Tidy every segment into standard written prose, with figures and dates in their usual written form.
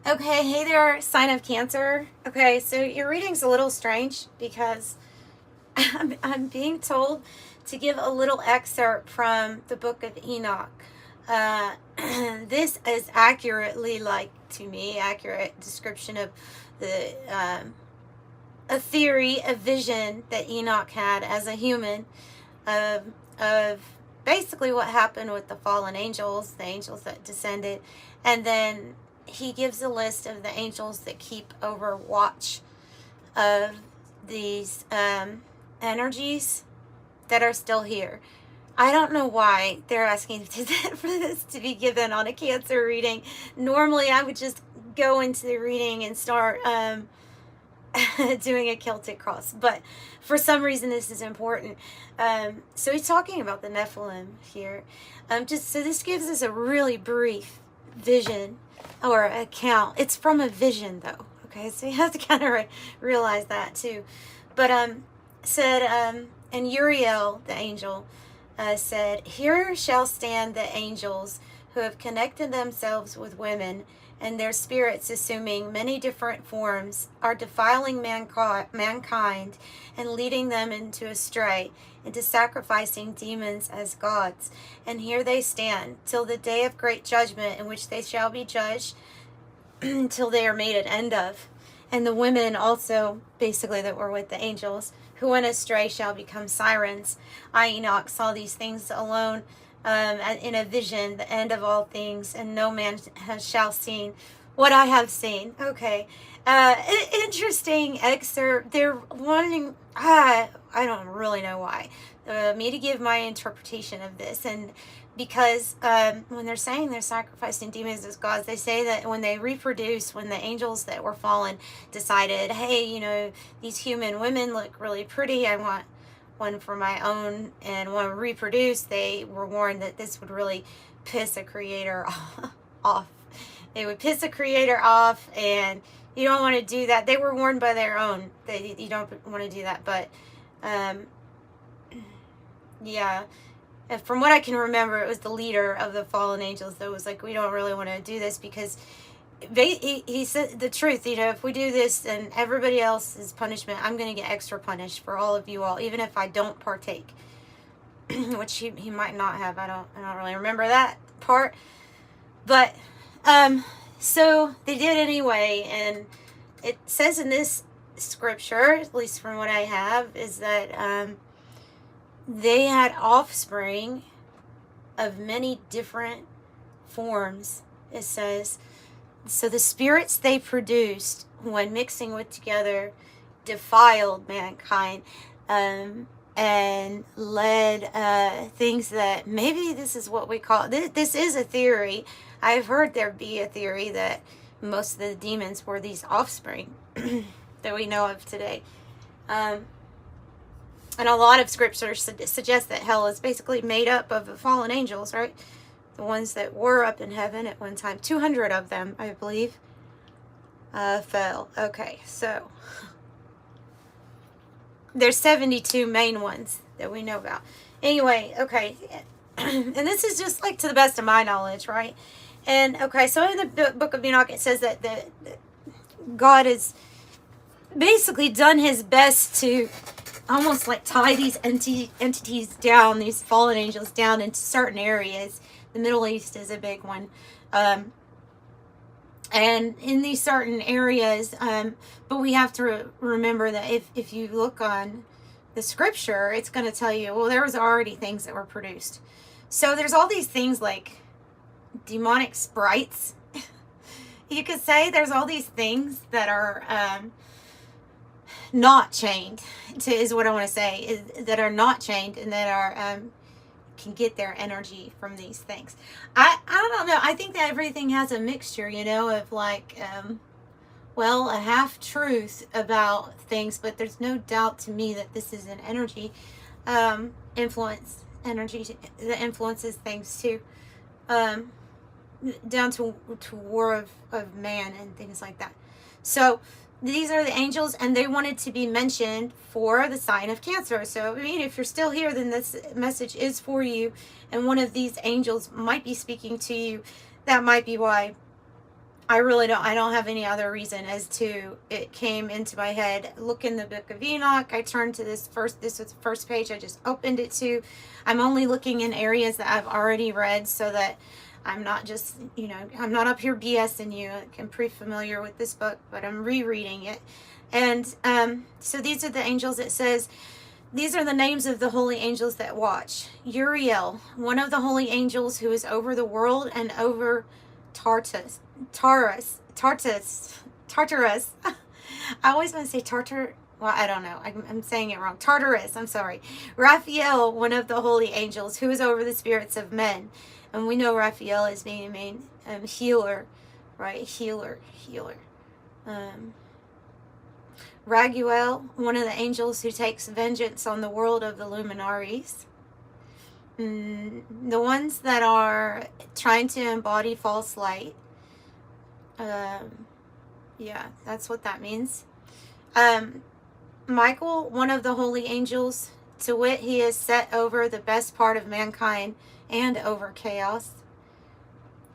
Okay, hey there, sign of Cancer. Okay, so your reading's a little strange because I'm being told to give a little excerpt from the book of Enoch. Uh, this is accurately, like to me, accurate description of the a theory, a vision that Enoch had as a human of basically what happened with the fallen angels, the angels that descended, and then he gives a list of the angels that keep overwatch of these energies that are still here. I don't know why they're asking for this to be given on a Cancer reading. Normally, I would just go into the reading and start doing a Celtic Cross, but for some reason this is important. So he's talking about the Nephilim here. Just so this gives us a really brief vision or account. It's from a vision though. Okay, so you have to kind of realize that too. But said, and Uriel, the angel, said, "Here shall stand the angels who have connected themselves with women, and their spirits, assuming many different forms, are defiling mankind and leading them into astray, into sacrificing demons as gods. And here they stand, till the day of great judgment, in which they shall be judged, until they are made an end of. And the women also, basically, that were with the angels, who went astray shall become sirens. I, Enoch, saw these things alone, in a vision, the end of all things, and no man shall seen what I have seen." Okay. Interesting excerpt. They're wanting, I don't really know why, me to give my interpretation of this. And because when they're saying they're sacrificing demons as gods, they say that when they reproduce, when the angels that were fallen decided, hey, you know, these human women look really pretty, I want one for my own, and want to reproduce, they were warned that this would really piss a creator off. It would piss a creator off, and you don't want to do that. They were warned by their own that you don't want to do that. But yeah, from what I can remember, it was the leader of the fallen angels that was like, we don't really want to do this, because he said the truth, you know, if we do this and everybody else's punishment, I'm going to get extra punished for all of you all, even if I don't partake. Which he might not have. I don't really remember that part. But so they did anyway, and it says in this scripture, at least from what I have, is that they had offspring of many different forms, it says. So the spirits they produced, when mixing with together, defiled mankind, and led things that maybe this is what we call, this is a theory. I've heard there be a theory that most of the demons were these offspring that we know of today. And a lot of scriptures suggest that hell is basically made up of the fallen angels, right? The ones that were up in heaven at one time. 200 of them, I believe, fell. Okay, so there's 72 main ones that we know about. Anyway, okay. And this is just like to the best of my knowledge, right? And okay, so in the book of Enoch, it says that God has basically done his best to almost like tie these entities down, these fallen angels down into certain areas. The Middle East is a big one. And in these certain areas, but we have to remember that if you look on the scripture, it's going to tell you, well, there was already things that were produced. So there's all these things like demonic sprites. You could say there's all these things that are not chained, is what I want to say, is that are not chained and that are can get their energy from these things. I don't know. I think that everything has a mixture, you know, of like, well, a half truth about things, but there's no doubt to me that this is an energy, influence, energy that influences things too, down to war of man and things like that. So these are the angels, and they wanted to be mentioned for the sign of Cancer. So, I mean, if you're still here, then this message is for you, and one of these angels might be speaking to you. That might be why I really don't, I don't have any other reason as to it came into my head. Look in the book of Enoch. I turned to this was the first page I just opened it to. I'm only looking in areas that I've already read so that I'm not just, you know, I'm not up here BSing you. I'm pretty familiar with this book, but I'm rereading it. And so these are the angels. It says, these are the names of the holy angels that watch. Uriel, one of the holy angels who is over the world and over Tartarus. I always want to say Tartar. Well, I don't know. I'm saying it wrong. Tartarus, I'm sorry. Raphael, one of the holy angels who is over the spirits of men. And we know Raphael is being a main healer, right? Healer. Raguel, one of the angels who takes vengeance on the world of the luminaries. The ones that are trying to embody false light. Yeah, that's what that means. Michael, one of the holy angels, to wit, he is set over the best part of mankind and over chaos.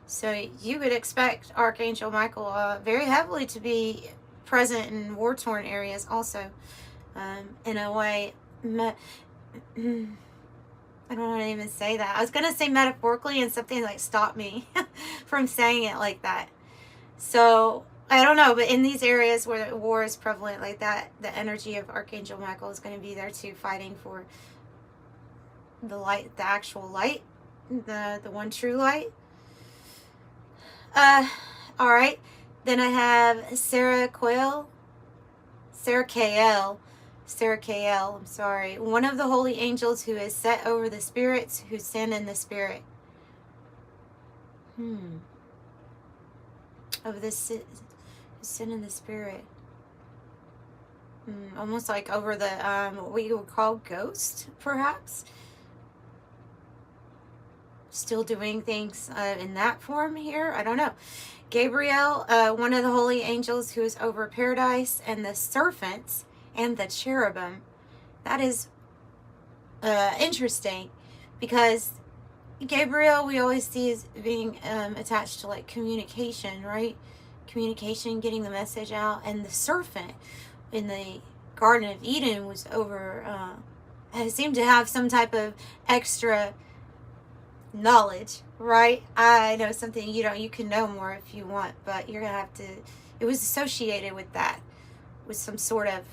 So you would expect Archangel Michael very heavily to be present in war-torn areas also. In a way, I don't want to even say that. I was going to say metaphorically, and something like stopped me from saying it like that. So I don't know, but in these areas where war is prevalent like that, the energy of Archangel Michael is going to be there too, fighting for the light, the actual light, the one true light. All right. Then I have Sarah Kael, I'm sorry. One of the holy angels who is set over the spirits who sin in the spirit. Of the sin in the spirit. Almost like over the, what we would call ghost, perhaps. Still doing things in that form here. I don't know. Gabriel, one of the holy angels who is over paradise and the serpents and the cherubim. That is interesting because Gabriel we always see as being attached to like communication, right? Communication, getting the message out. And the serpent in the Garden of Eden was over, seemed to have some type of extra knowledge, right? I know something you can know more if you want, but you're gonna have to, it was associated with that, with some sort of,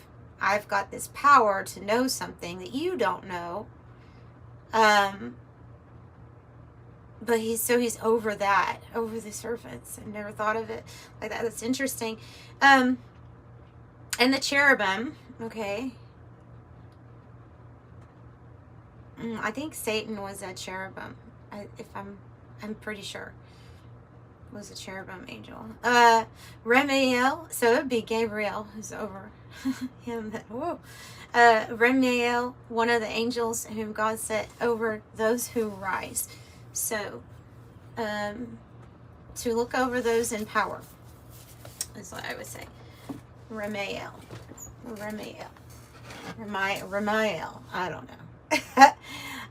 I've got this power to know something that you don't know. But he's over that, over the serpents. I never thought of it like that. That's interesting. And the cherubim, okay. I think Satan was a cherubim. I'm pretty sure was a cherubim angel. Remiel, so it would be Gabriel who's over him. Remiel, one of the angels whom God set over those who rise. So, to look over those in power is what I would say. Remiel. I don't know.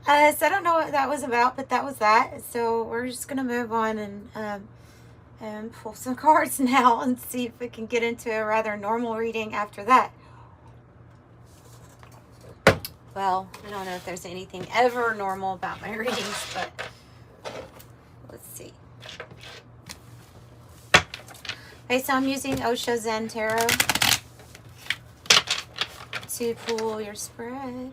So I don't know what that was about, but that was that. So we're just gonna move on and pull some cards now and see if we can get into a rather normal reading after that. Well, I don't know if there's anything ever normal about my readings, but let's see. Okay, so I'm using Osho Zen Tarot to pull your spread.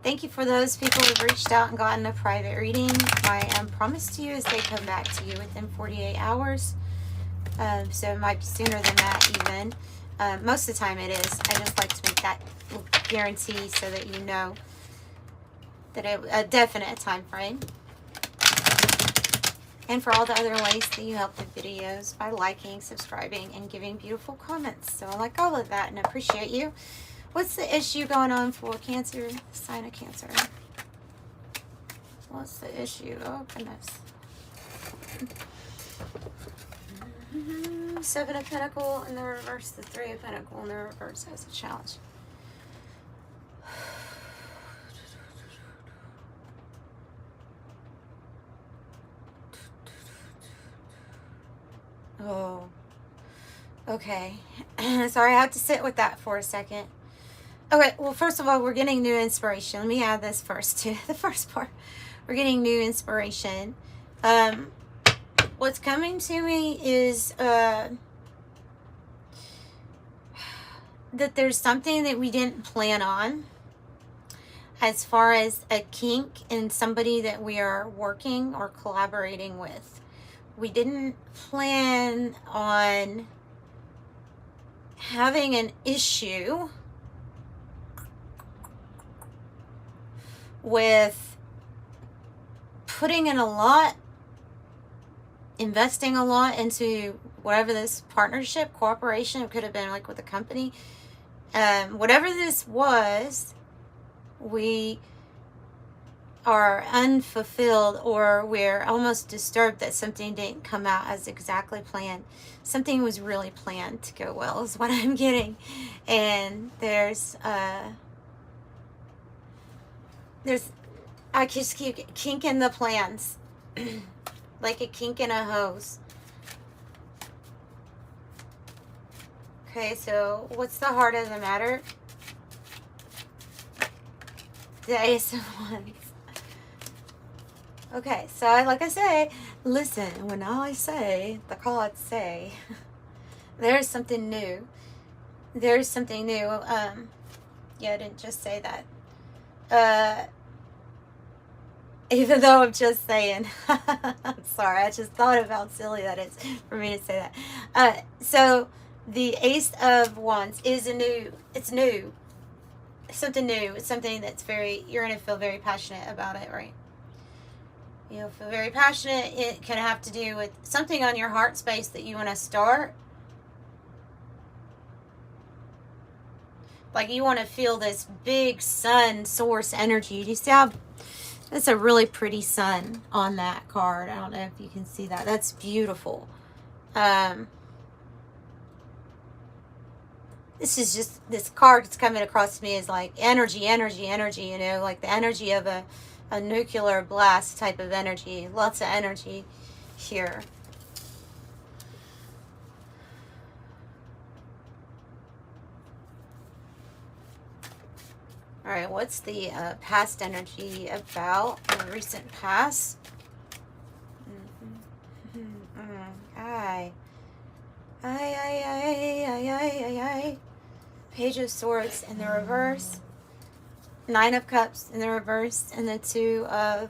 Thank you for those people who've reached out and gotten a private reading. My promise to you is they come back to you within 48 hours. So it might be sooner than that even. Most of the time it is. I just like to make that guarantee so that you know that a definite time frame. And for all the other ways that you help the videos by liking, subscribing, and giving beautiful comments. So I like all of that and appreciate you. What's the issue going on for Cancer? Sign of Cancer. What's the issue? Oh, goodness. Seven of Pentacles in the reverse. The Three of Pentacles in the reverse has a challenge. Oh, okay. Sorry, I have to sit with that for a second. Okay, well, first of all, we're getting new inspiration. Let me add this first to the first part. We're getting new inspiration. What's coming to me is that there's something that we didn't plan on as far as a kink in somebody that we are working or collaborating with. We didn't plan on having an issue with putting in a lot, investing a lot into whatever this partnership, cooperation, it could have been like with a company, whatever this was, we are unfulfilled, or we're almost disturbed that something didn't come out as exactly planned. Something was really planned to go well is what I'm getting. And I just keep kinking the plans like a kink in a hose. Okay, so what's the heart of the matter? The Ace of Wands. Okay, so like I say, listen, when I say, the cards say, there's something new. There's something new. Yeah, I didn't just say that. Even though I'm just saying. I'm sorry, I just thought of how silly that is for me to say that. So the Ace of Wands is it's new. Something new. It's something that's you're going to feel very passionate about it, right? You'll feel very passionate. It can have to do with something on your heart space that you want to start. Like you want to feel this big sun source energy. Do you see how that's a really pretty sun on that card? I don't know if you can see that. That's beautiful. This card that's coming across to me is like energy, you know, like the energy of a nuclear blast type of energy. Lots of energy here. All right, what's the past energy about in the recent past? Aye. Page of Swords in the reverse. Nine of Cups in the reverse, and the two of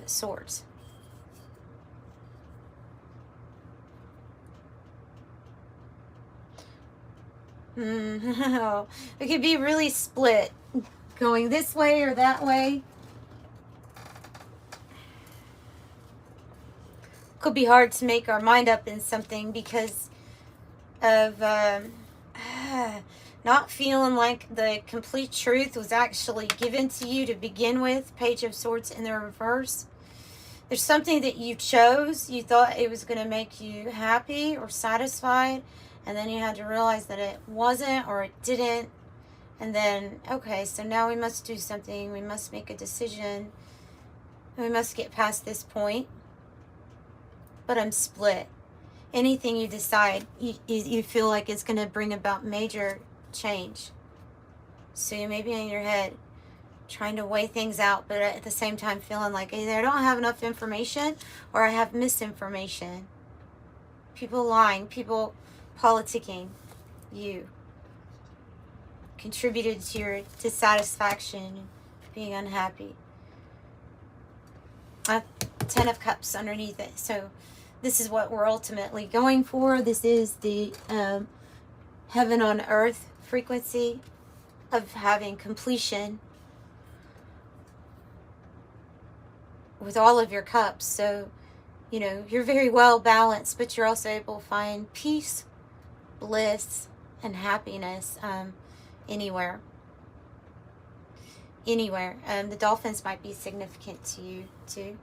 Swords. It could be really split, going this way or that way. Could be hard to make our mind up in something because of not feeling like the complete truth was actually given to you to begin with. Page of Swords in the reverse. There's something that you chose. You thought it was going to make you happy or satisfied, and then you had to realize that it wasn't, or it didn't. And then, okay, so now we must do something. We must make a decision. We must get past this point. But I'm split. Anything you decide, you feel like it's going to bring about major change. So you may be in your head trying to weigh things out, but at the same time feeling like either I don't have enough information or I have misinformation. People lying, people politicking you contributed to your dissatisfaction, being unhappy. 10 of Cups underneath it. So this is what we're ultimately going for. This is the heaven on earth frequency of having completion with all of your cups. So, you know, you're very well balanced, but you're also able to find peace, bliss, and happiness anywhere. The dolphins might be significant to you too.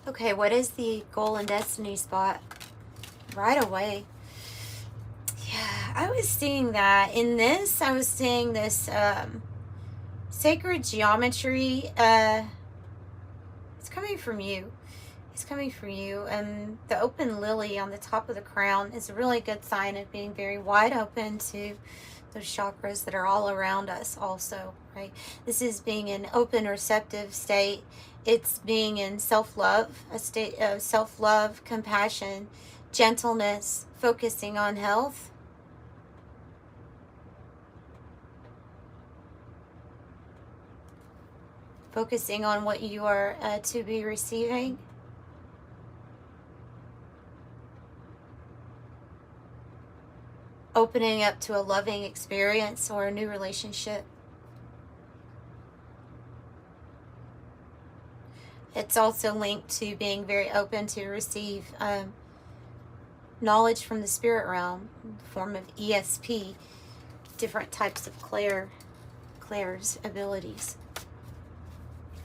Okay, what is the goal and destiny spot? Right away. Yeah, I was seeing that. In this, I was seeing this sacred geometry. It's coming from you. It's coming from you. And the open lily on the top of the crown is a really good sign of being very wide open to those chakras that are all around us also, right? This is being in open, receptive state. It's being in self-love, a state of self-love, compassion, gentleness, focusing on health. Focusing on what you are to be receiving. Opening up to a loving experience or a new relationship. It's also linked to being very open to receive knowledge from the spirit realm in the form of ESP, different types of clairs abilities.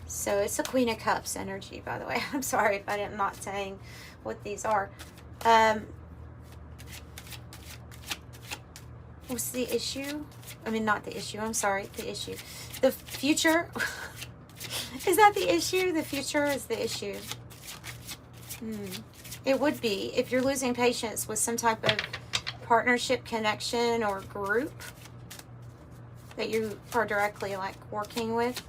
So it's a Queen of Cups energy, by the way. I'm sorry if I'm not saying what these are. What's the issue? I mean, not the issue. I'm sorry, the issue. The future. Is that the issue? The future is the issue. It would be if you're losing patience with some type of partnership, connection, or group that you are directly like working with.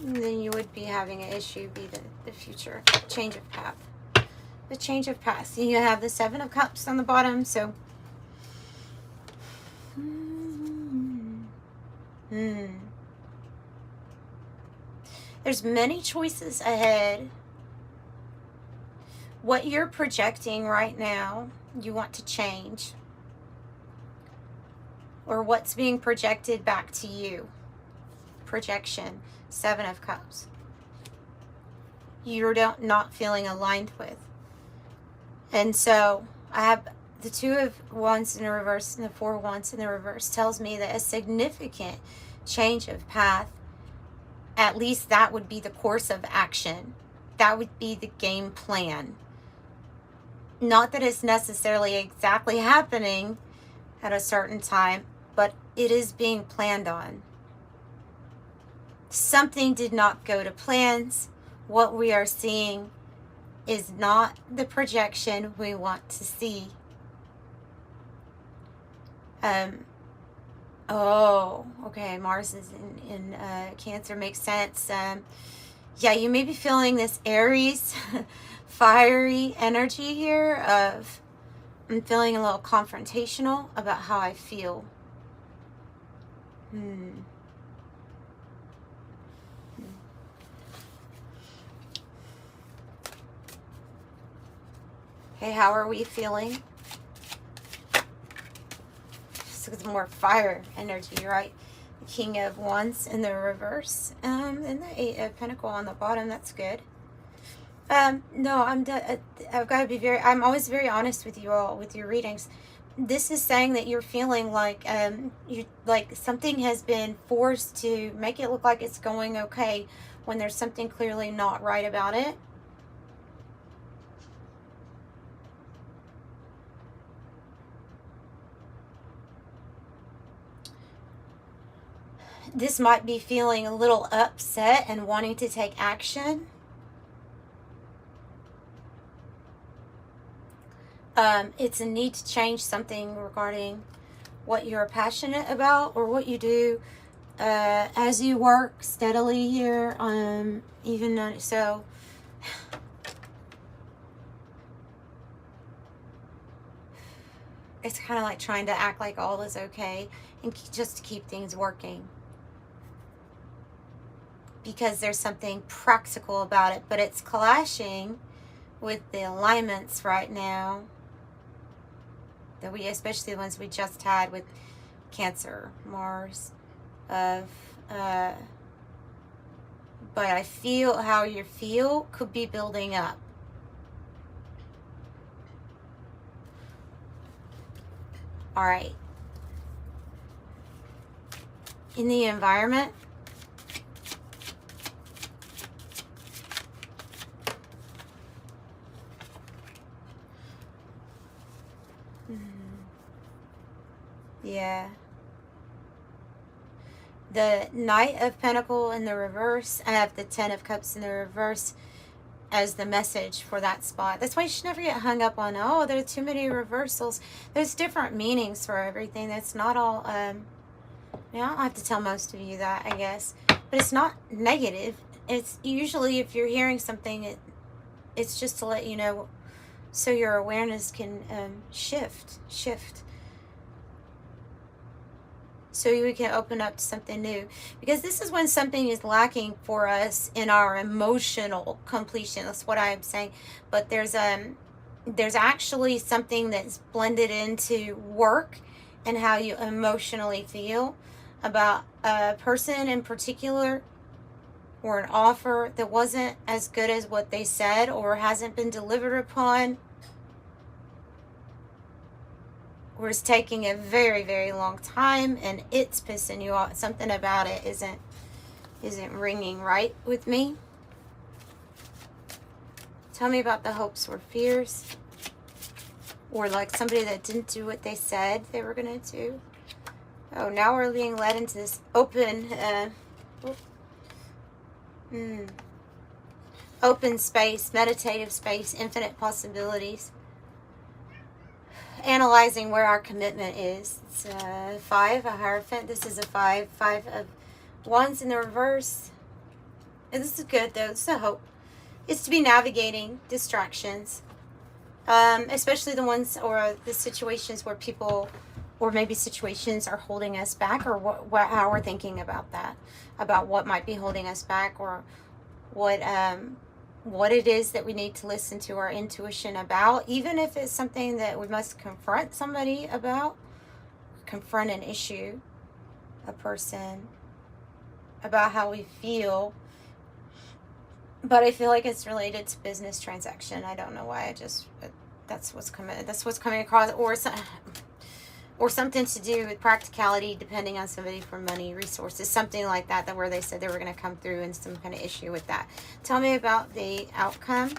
Then you would be having an issue, be the future. Change of path. The change of path. You have the Seven of Cups on the bottom, so there's many choices ahead. What you're projecting right now, you want to change. Or what's being projected back to you. Projection. Seven of Cups. You're not feeling aligned with. And so I have the Two of Wands in the reverse and the Four of Wands in the reverse tells me that a significant change of path, at least that would be the course of action. That would be the game plan. Not that it's necessarily exactly happening at a certain time, but it is being planned on. Something did not go to plans. What we are seeing is not the projection we want to see. Oh, okay. Mars is in Cancer. Makes sense. Yeah, you may be feeling this Aries, fiery energy here of, I'm feeling a little confrontational about how I feel. Okay, how are we feeling? Just more fire energy, right? The King of Wands in the reverse, and the Eight of Pentacles on the bottom. That's good. No, I've got to be I'm always very honest with you all with your readings. This is saying that you're feeling like like something has been forced to make it look like it's going okay when there's something clearly not right about it. This might be feeling a little upset and wanting to take action. It's a need to change something regarding what you're passionate about or what you do as you work steadily here. Even so, it's kind of like trying to act like all is okay and just to keep things working. Because there's something practical about it, but it's clashing with the alignments right now that we, especially the ones we just had with Cancer, Mars, but I feel how you feel could be building up. All right. In the environment, Yeah. The Knight of Pentacles in the reverse. I have the Ten of Cups in the reverse as the message for that spot. That's why you should never get hung up on, oh, there are too many reversals. There's different meanings for everything. That's not all, I don't have to tell most of you that, I guess. But it's not negative. It's usually, if you're hearing something, it's just to let you know so your awareness can shift. So we can open up to something new. Because this is when something is lacking for us in our emotional completion. That's what I'm saying. But there's actually something that's blended into work and how you emotionally feel about a person in particular, or an offer that wasn't as good as what they said or hasn't been delivered upon, or is taking a very, very long time and it's pissing you off. Something about it isn't ringing right with me. Tell me about the hopes or fears, or like somebody that didn't do what they said they were going to do. Oh, now we're being led into this open open space, meditative space, infinite possibilities. Analyzing where our commitment is. It's 5, a Hierophant. This is a 5 of Wands in the reverse. And this is good though. This is a hope. It's to be navigating distractions, especially the ones or the situations where people, or maybe situations, are holding us back, or how we're thinking about that, about what might be holding us back, or what it is that we need to listen to our intuition about, even if it's something that we must confront somebody about, confront an issue, a person, about how we feel. But I feel like it's related to business transaction. I don't know why. That's what's coming across, or something to do with practicality, depending on somebody for money, resources, something like that where they said they were going to come through in some kind of issue with that. Tell me about the outcome.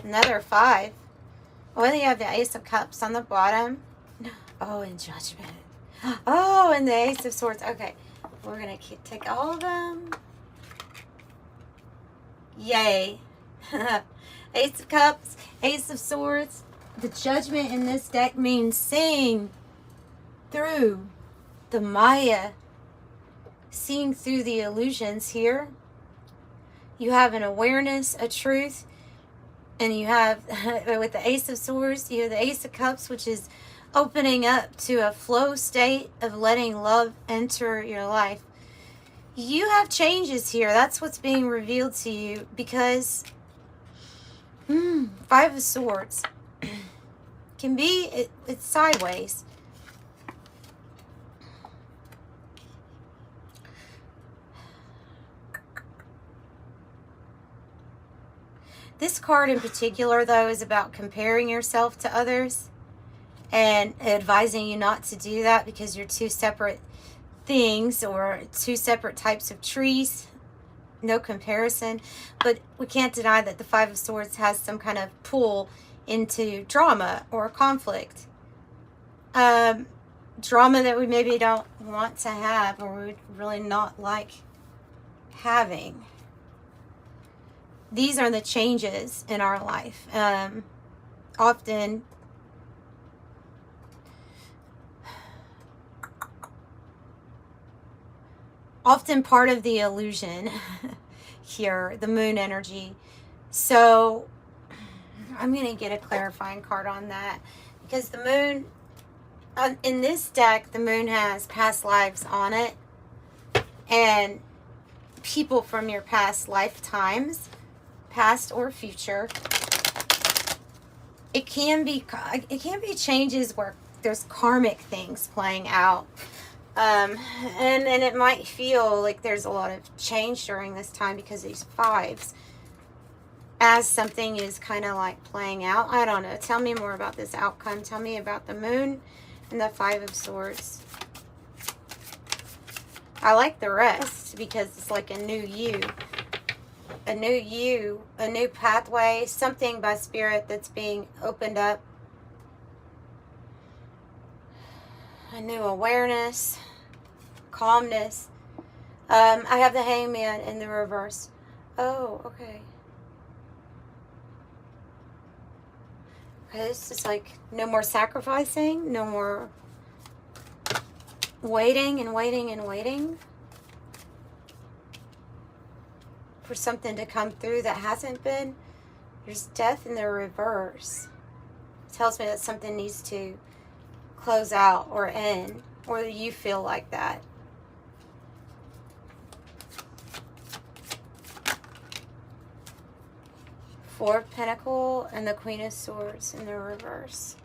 Another 5. Oh, and you have the Ace of Cups on the bottom. Oh, and Judgment. Oh, and the Ace of Swords. Okay, we're going to take all of them. Yay. Ace of Cups, Ace of Swords. The Judgment in this deck means seeing through the Maya, seeing through the illusions here. You have an awareness, a truth, and you have, with the Ace of Swords, you have the Ace of Cups, which is opening up to a flow state of letting love enter your life. You have changes here. That's what's being revealed to you, because 5 of Swords can be, it's sideways. This card in particular, though, is about comparing yourself to others and advising you not to do that, because you're two separate things or two separate types of trees. No comparison. But we can't deny that the 5 of Swords has some kind of pull into drama or conflict. Drama that we maybe don't want to have, or we would really not like having. These are the changes in our life. Often part of the illusion here, the moon energy. So I'm going to get a clarifying card on that, because the moon, in this deck, the moon has past lives on it, and people from your past lifetimes, past or future. It can be changes where there's karmic things playing out. And it might feel like there's a lot of change during this time because of these 5s, as something is kind of like playing out. I don't know. Tell me more about this outcome. Tell me about the moon and the 5 of Swords. I like the rest because it's like a new you. A new pathway, something by spirit that's being opened up. a new awareness, calmness. I have the Hangman in the reverse. Oh, okay. Okay, this is like no more sacrificing, no more waiting and waiting and waiting for something to come through that hasn't been. There's death in the reverse. It tells me that something needs to close out or end, or you feel like that. Four of Pentacles and the Queen of Swords in the reverse.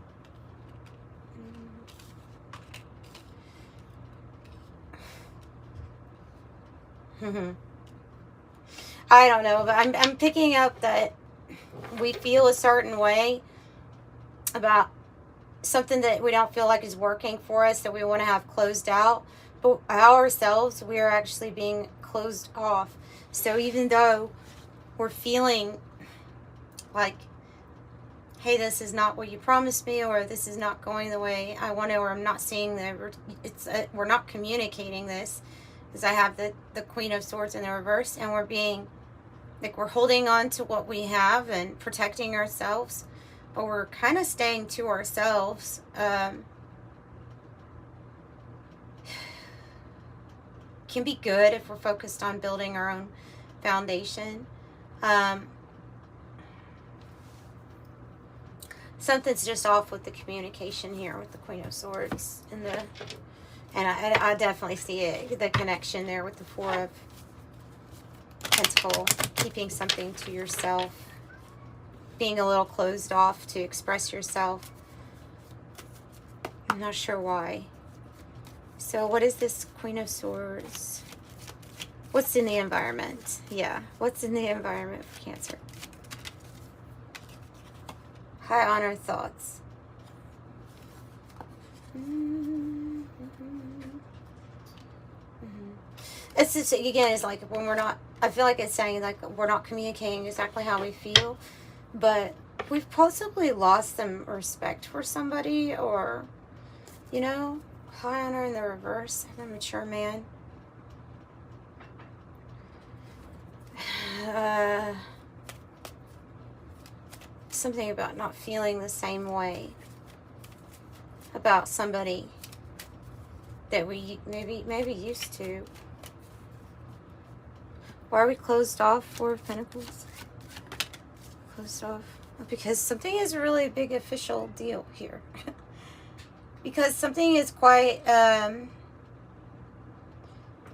I don't know, but I'm picking up that we feel a certain way about something that we don't feel like is working for us, that we want to have closed out, but ourselves, we are actually being closed off. So even though we're feeling like, hey, this is not what you promised me, or this is not going the way I want to, or I'm not seeing we're not communicating this, because I have the Queen of Swords in the reverse, and we're being like, we're holding on to what we have and protecting ourselves, but we're kind of staying to ourselves. Can be good if we're focused on building our own foundation. Something's just off with the communication here with the Queen of Swords and I definitely see it, the connection there with the Four of Pentacles, keeping something to yourself, being a little closed off to express yourself. I'm not sure why. So what is this Queen of Swords? What's in the environment? Yeah, what's in the environment for Cancer? High honor thoughts. It's just, again, it's like when we're not, I feel like it's saying like we're not communicating exactly how we feel, but we've possibly lost some respect for somebody, or, you know, high honor in the reverse. I'm a mature man. Something about not feeling the same way about somebody that we maybe used to. Why are we closed off? Four of Pentacles. Closed off. Because something is a really big official deal here. Because something is quite, I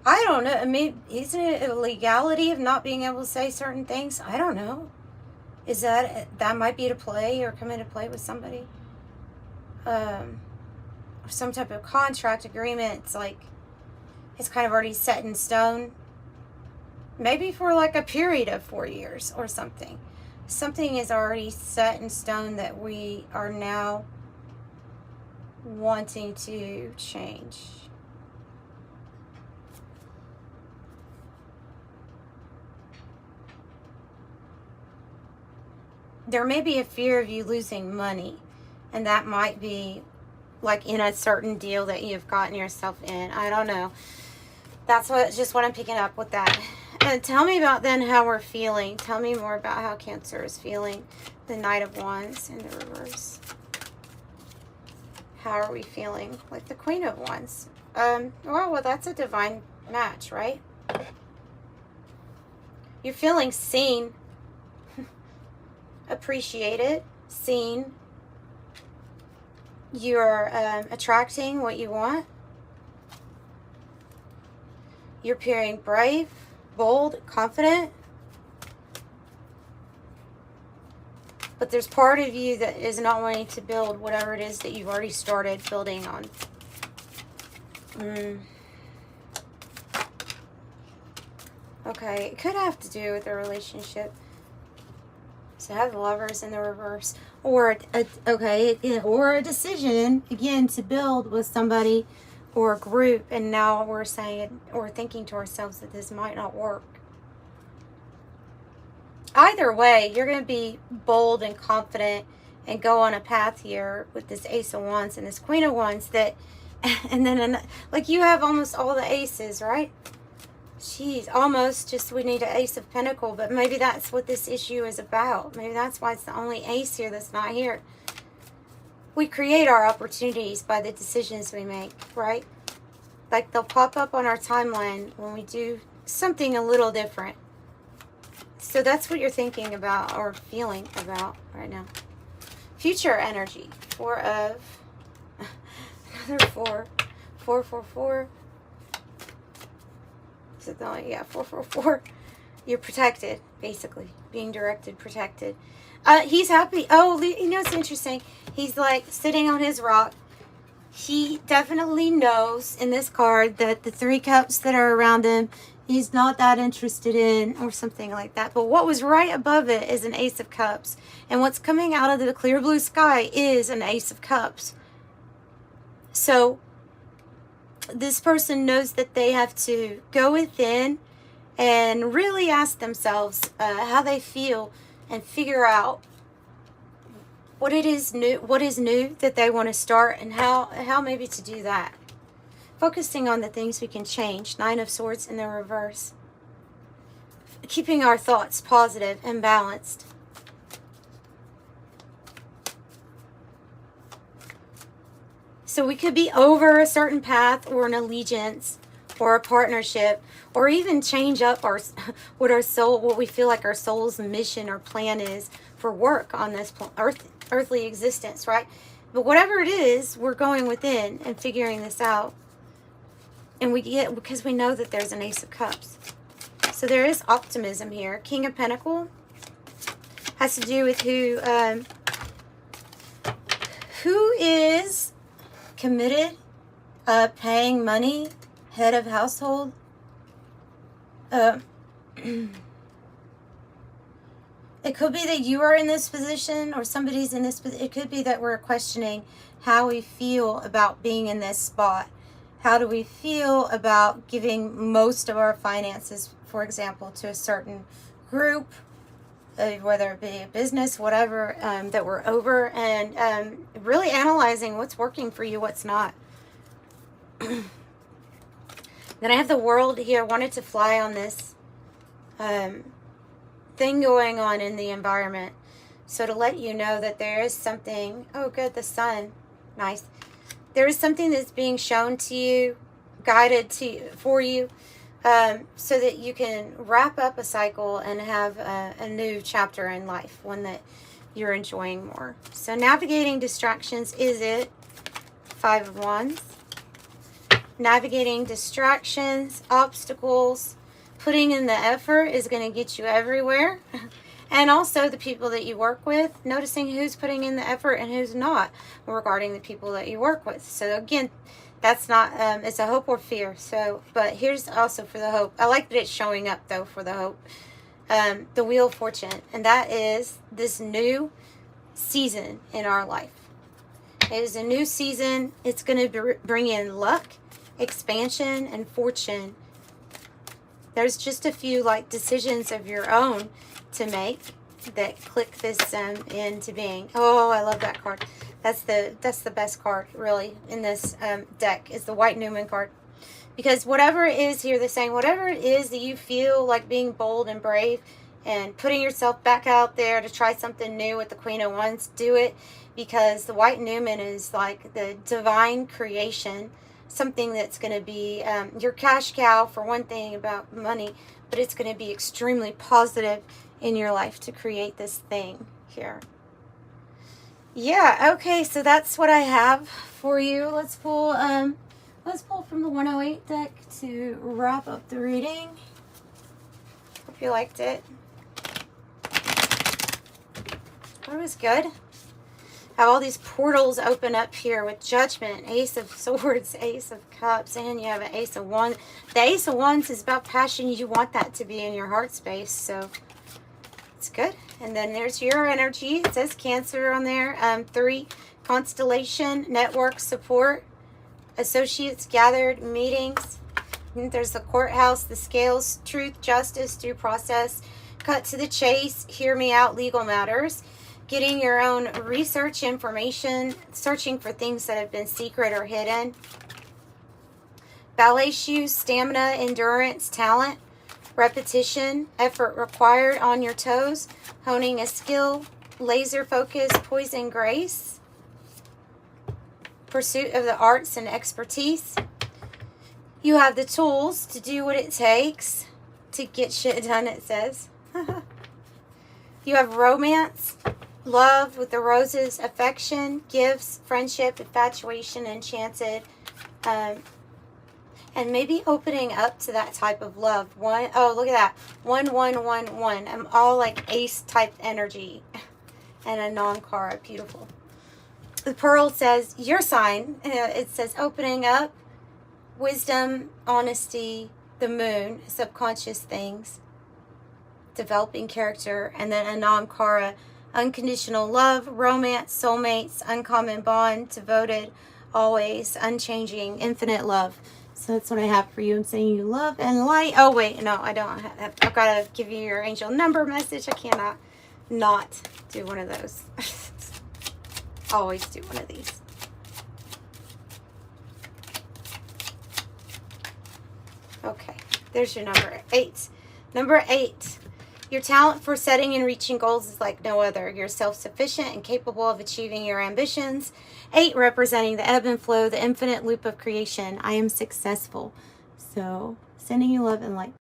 don't know. I mean, isn't it a legality of not being able to say certain things? I don't know. Is that might be to play or come into play with somebody? Some type of contract agreement. It's like, it's kind of already set in stone. Maybe for like a period of 4 years or something. Something is already set in stone that we are now wanting to change. There may be a fear of you losing money, and that might be like in a certain deal that you've gotten yourself in. I don't know. That's just what I'm picking up with that. And tell me about then how we're feeling. Tell me more about how Cancer is feeling. The Knight of Wands in the reverse. How are we feeling? Like the Queen of Wands. Well, that's a divine match, right? You're feeling seen. Appreciated. Seen. You're attracting what you want. You're appearing brave, bold, confident. But there's part of you that is not wanting to build whatever it is that you've already started building on. Okay, it could have to do with a relationship. So I have the Lovers in the reverse. Or a decision, again, to build with somebody or a group, and now we're saying or thinking to ourselves that this might not work. Either way, you're going to be bold and confident and go on a path here with this Ace of Wands and this Queen of Wands that And then, like, you have almost all the aces, right? Jeez, almost. Just we need an ace of pentacle, but maybe that's what this issue is about. Maybe that's why it's the only ace here that's not here. We create our opportunities by the decisions we make, right? Like, they'll pop up on our timeline when we do something a little different. So that's what you're thinking about or feeling about right now. Future energy. 4 of... Another 4. 4, 4, 4. Is it the, yeah, 4, 4, 4. You're protected, basically. Being directed, protected. He's happy. Oh, you know, it's interesting. He's like sitting on his rock. He definitely knows in this card that the 3 cups that are around him, he's not that interested in, or something like that. But what was right above it is an Ace of Cups. And what's coming out of the clear blue sky is an Ace of Cups. So this person knows that they have to go within and really ask themselves how they feel and figure out what is new that they want to start, and how maybe to do that. Focusing on the things we can change. 9 of Swords in the reverse. Keeping our thoughts positive and balanced. So we could be over a certain path or an allegiance or a partnership, or even change up what we feel like our soul's mission or plan is for work on this earthly existence, right? But whatever it is, we're going within and figuring this out. And because we know that there's an Ace of Cups. So there is optimism here. King of Pentacles has to do with who is committed, paying money, head of household. It could be that you are in this position, or somebody's in this position. It could be that we're questioning how we feel about being in this spot. How do we feel about giving most of our finances, for example, to a certain group, whether it be a business, whatever, that we're over, and really analyzing what's working for you, what's not. Then I have the World here. I wanted to fly on this thing going on in the environment. So to let you know that there is something. Oh, good, the Sun. Nice. There is something that's being shown to you, guided for you, so that you can wrap up a cycle and have a new chapter in life, one that you're enjoying more. So navigating distractions is it. 5 of Wands. Navigating distractions, obstacles, putting in the effort is going to get you everywhere. And also the people that you work with, noticing who's putting in the effort and who's not regarding the people that you work with. So again, that's not, it's a hope or fear. So, but here's also for the hope. I like that it's showing up though for the hope. The Wheel of Fortune. And that is this new season in our life. It is a new season. It's going to bring in luck, expansion, and fortune. There's just a few like decisions of your own to make that click this into being. Oh, I love that card. That's the best card really in this deck is the White Newman card. Because whatever it is here, they're saying whatever it is that you feel like being bold and brave and putting yourself back out there to try something new with the Queen of Wands, do it. Because the White Newman is like the divine creation, something that's going to be your cash cow for one thing about money, but it's going to be extremely positive in your life to create this thing here. Yeah, okay, so that's what I have for you. Let's pull from the 108 deck to wrap up the reading. Hope you liked it. It was good. Have all these portals open up here with Judgment, Ace of Swords, Ace of Cups, and you have an Ace of Wands. The Ace of Wands is about passion. You want that to be in your heart space, so it's good. And then there's your energy. It says Cancer on there. 3, Constellation, Network, Support, Associates, Gathered, Meetings. And there's the Courthouse, the Scales, Truth, Justice, Due Process, Cut to the Chase, Hear Me Out, Legal Matters. Getting your own research information, searching for things that have been secret or hidden. ballet shoes, stamina, endurance, talent, repetition, effort required on your toes, honing a skill, laser focus, poise and grace, pursuit of the arts and expertise. You have the tools to do what it takes to get shit done, it says. You have romance, love with the roses, affection, gifts, friendship, infatuation, enchanted, and maybe opening up to that type of love. Oh, look at that. 1-1-1-1. I'm all like ace type energy. And a non-Kara. Beautiful. The pearl says, your sign. It says opening up, wisdom, honesty, the moon, subconscious things, developing character, and then a non-Kara, unconditional love, romance, soulmates, uncommon bond, devoted, always, unchanging, infinite love. So that's what I have for you. I'm sending you love and light. Oh, wait. No, I don't. I've got to give you your angel number message. I cannot not do one of those. Always do one of these. Okay. There's your number 8. Number 8. Your talent for setting and reaching goals is like no other. You're self-sufficient and capable of achieving your ambitions. 8 representing the ebb and flow, the infinite loop of creation. I am successful. So, sending you love and light.